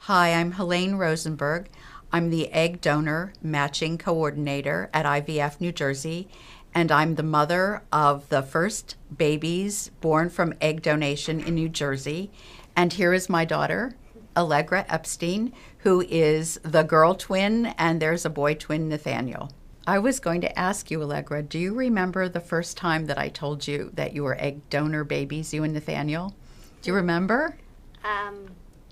Hi, I'm Helane Rosenberg. I'm the egg donor matching coordinator at IVF New Jersey, and I'm the mother of the first babies born from egg donation in New Jersey. And here is my daughter, Allegra Epstein, who is the girl twin, and there's a boy twin, Nathaniel. I was going to ask you, Allegra, do you remember the first time that I told you that you were egg donor babies, you and Nathaniel? Do you remember?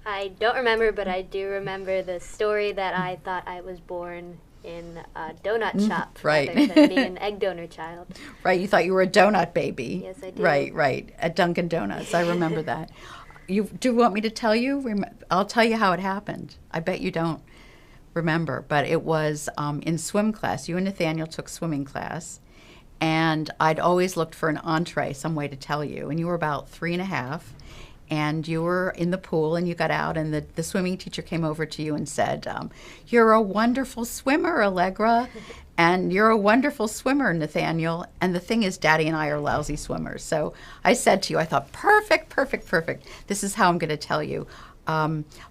I don't remember, but I do remember the story that I thought I was born in a donut shop right. rather than being an egg donor child. Right, you thought you were a donut baby. Yes, I do. Right, at Dunkin' Donuts. I remember that. You do want me to tell you? I'll tell you how it happened. I bet you don't remember, but it was in swim class. You and Nathaniel took swimming class, and I'd always looked for an entree, some way to tell you, and you were about 3.5. And you were in the pool and you got out and the swimming teacher came over to you and said, you're a wonderful swimmer, Allegra, and you're a wonderful swimmer, Nathaniel. And the thing is, Daddy and I are lousy swimmers. So I said to you, I thought, perfect. This is how I'm going to tell you.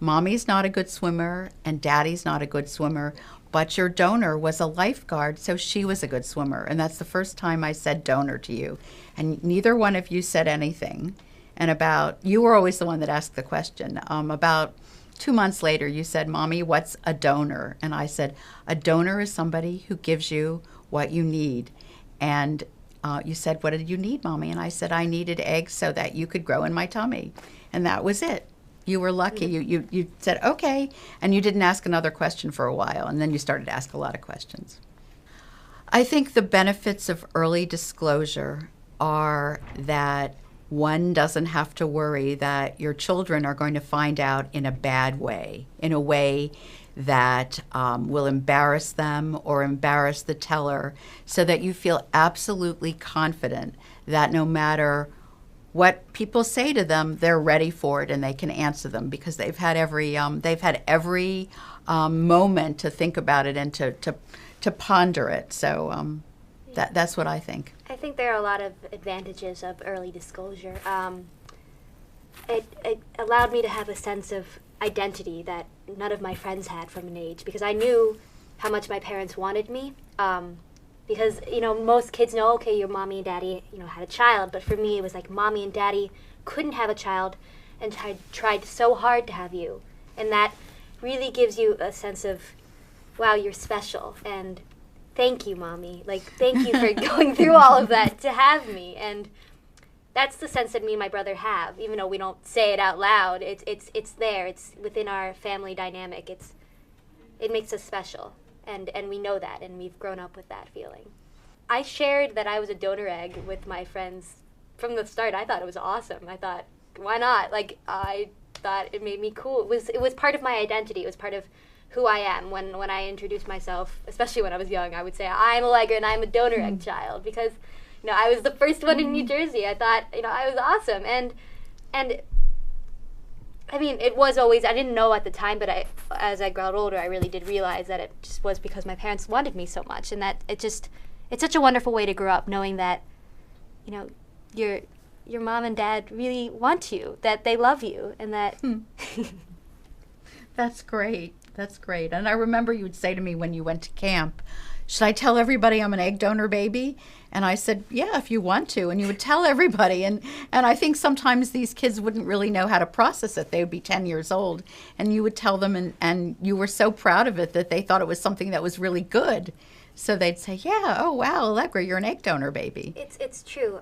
Mommy's not a good swimmer and Daddy's not a good swimmer, but your donor was a lifeguard, so she was a good swimmer. And that's the first time I said donor to you. And neither one of you said anything. And you were always the one that asked the question. About 2 months later, you said, Mommy, what's a donor? And I said, a donor is somebody who gives you what you need. And you said, what did you need, Mommy? And I said, I needed eggs so that you could grow in my tummy. And that was it. You were lucky. You said, okay. And you didn't ask another question for a while. And then you started to ask a lot of questions. I think the benefits of early disclosure are that one doesn't have to worry that your children are going to find out in a bad way, in a way that will embarrass them or embarrass the teller, so that you feel absolutely confident that no matter what people say to them, they're ready for it and they can answer them because they've had every moment to think about it and to ponder it. So that's what I think. I think there are a lot of advantages of early disclosure. It allowed me to have a sense of identity that none of my friends had from an age, because I knew how much my parents wanted me. Because, most kids know, okay, your mommy and daddy, had a child, but for me it was like mommy and daddy couldn't have a child and tried so hard to have you. And that really gives you a sense of, wow, you're special, and thank you, Mommy. Thank you for going through all of that to have me. And that's the sense that me and my brother have, even though we don't say it out loud. It's there. It's within our family dynamic. It makes us special, and we know that, and we've grown up with that feeling. I shared that I was a donor egg with my friends from the start. I thought it was awesome. I thought, why not? I thought it made me cool. It was part of my identity. It was part of who I am. When I introduced myself, especially when I was young, I would say, I'm Allegra and I'm a donor egg child, because I was the first one in New Jersey. I thought I was awesome, and I mean, it was always, I didn't know at the time, but as I got older, I really did realize that it just was because my parents wanted me so much, and that it's such a wonderful way to grow up, knowing that your mom and dad really want you, that they love you, and that That's great. And I remember you would say to me when you went to camp, should I tell everybody I'm an egg donor baby? And I said, yeah, if you want to. And you would tell everybody. And I think sometimes these kids wouldn't really know how to process it. They would be 10 years old. And you would tell them, and you were so proud of it that they thought it was something that was really good. So they'd say, yeah, oh, wow, Allegra, you're an egg donor baby. It's true.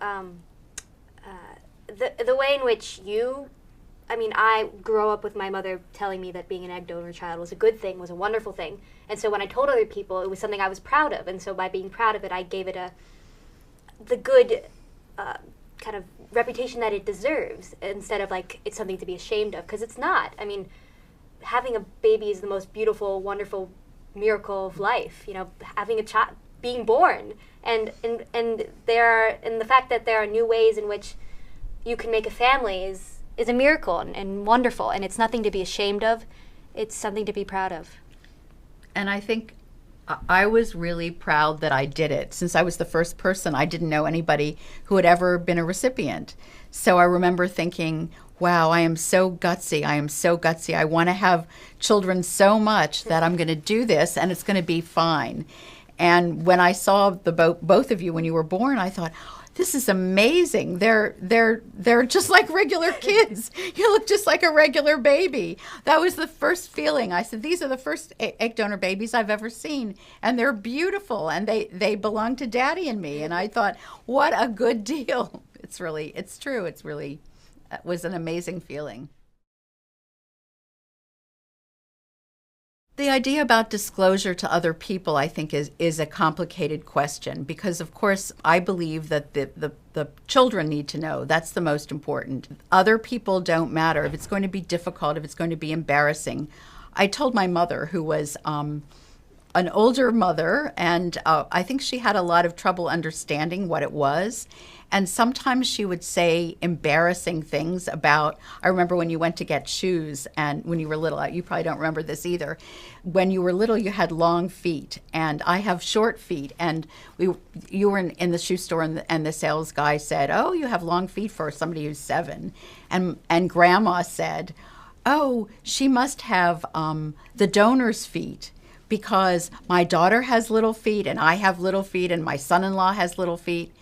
The way in which I grew up with my mother telling me that being an egg donor child was a good thing, was a wonderful thing. And so when I told other people, it was something I was proud of. And so by being proud of it, I gave it the good kind of reputation that it deserves, instead of it's something to be ashamed of, because it's not. I mean, having a baby is the most beautiful, wonderful miracle of life. Having a child, being born, and the fact that there are new ways in which you can make a family is a miracle and wonderful, and it's nothing to be ashamed of. It's something to be proud of. And I think I was really proud that I did it. Since I was the first person, I didn't know anybody who had ever been a recipient. So I remember thinking, wow, I am so gutsy. I am so gutsy. I want to have children so much that I'm going to do this and it's going to be fine. And when I saw both of you when you were born, I thought, this is amazing. They're just like regular kids. You look just like a regular baby. That was the first feeling. I said, these are the first egg donor babies I've ever seen, and they're beautiful, and they belong to Daddy and me. And I thought, what a good deal. It's true. It was an amazing feeling. The idea about disclosure to other people, I think, is a complicated question because, of course, I believe that the children need to know. That's the most important. Other people don't matter. If it's going to be difficult, if it's going to be embarrassing. I told my mother, who was an older mother, and I think she had a lot of trouble understanding what it was. And sometimes she would say embarrassing things about, I remember when you went to get shoes and when you were little, you probably don't remember this either. When you were little, you had long feet and I have short feet. And you were in the shoe store and the sales guy said, oh, you have long feet for somebody who's 7. And Grandma said, oh, she must have the donor's feet, because my daughter has little feet and I have little feet and my son-in-law has little feet.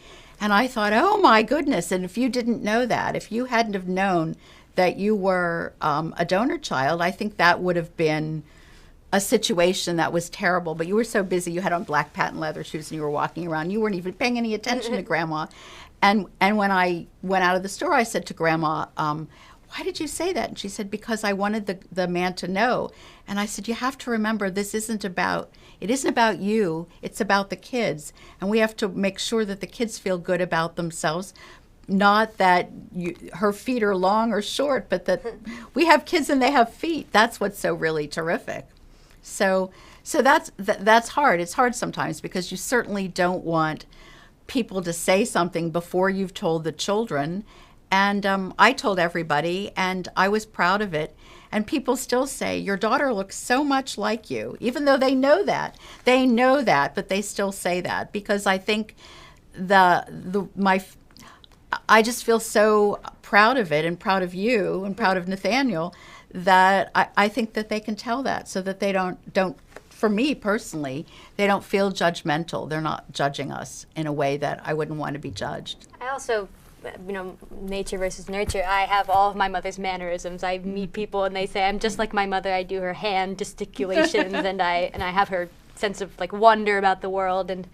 And I thought, oh my goodness, and if you didn't know that, if you hadn't have known that you were a donor child, I think that would have been a situation that was terrible. But you were so busy, you had on black patent leather shoes and you were walking around, you weren't even paying any attention to Grandma. And when I went out of the store, I said to Grandma, why did you say that? And she said, because I wanted the man to know. And I said, you have to remember, it isn't about you, it's about the kids. And we have to make sure that the kids feel good about themselves. Not that her feet are long or short, but that we have kids and they have feet. That's what's so really terrific. So that's hard. It's hard sometimes because you certainly don't want people to say something before you've told the children. And I told everybody, and I was proud of it. And people still say, your daughter looks so much like you, even though they know that. They know that, but they still say that because I think I just feel so proud of it and proud of you and proud of Nathaniel that I think that they can tell that so that they don't, for me personally, they don't feel judgmental. They're not judging us in a way that I wouldn't want to be judged. I also, nature versus nurture. I have all of my mother's mannerisms. I meet people and they say I'm just like my mother. I do her hand gesticulations and I have her sense of like wonder about the world. And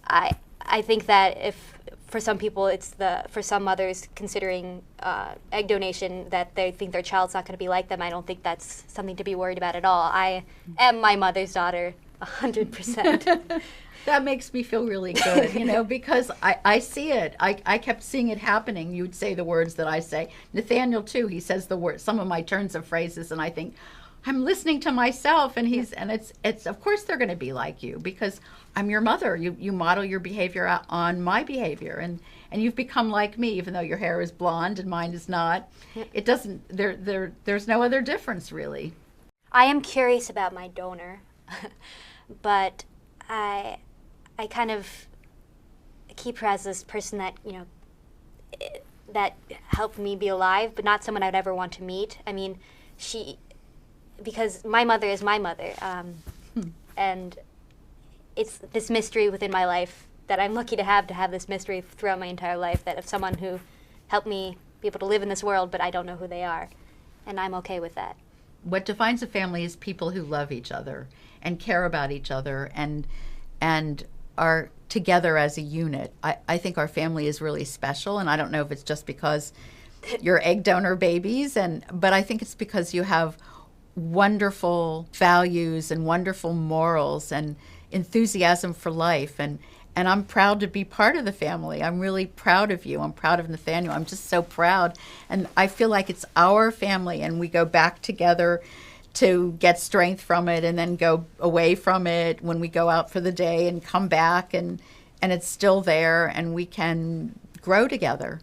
I think that if for some people for some mothers considering egg donation that they think their child's not going to be like them, I don't think that's something to be worried about at all. I am my mother's daughter 100%. That makes me feel really good, because I see it. I kept seeing it happening. You would say the words that I say. Nathaniel, too, he says the words, some of my turns of phrases, and I think, I'm listening to myself, and it's of course they're going to be like you, because I'm your mother. You model your behavior on my behavior, and you've become like me, even though your hair is blonde and mine is not. It doesn't, there's no other difference, really. I am curious about my donor, but I kind of keep her as this person that, that helped me be alive, but not someone I'd ever want to meet. I mean, because my mother is my mother, and it's this mystery within my life that I'm lucky to have this mystery throughout my entire life, that of someone who helped me be able to live in this world, but I don't know who they are, and I'm okay with that. What defines a family is people who love each other and care about each other and are together as a unit. I think our family is really special, and I don't know if it's just because you're egg donor babies, but I think it's because you have wonderful values and wonderful morals and enthusiasm for life, and I'm proud to be part of the family. I'm really proud of you. I'm proud of Nathaniel. I'm just so proud, and I feel like it's our family, and we go back together to get strength from it and then go away from it when we go out for the day and come back, and it's still there, and we can grow together.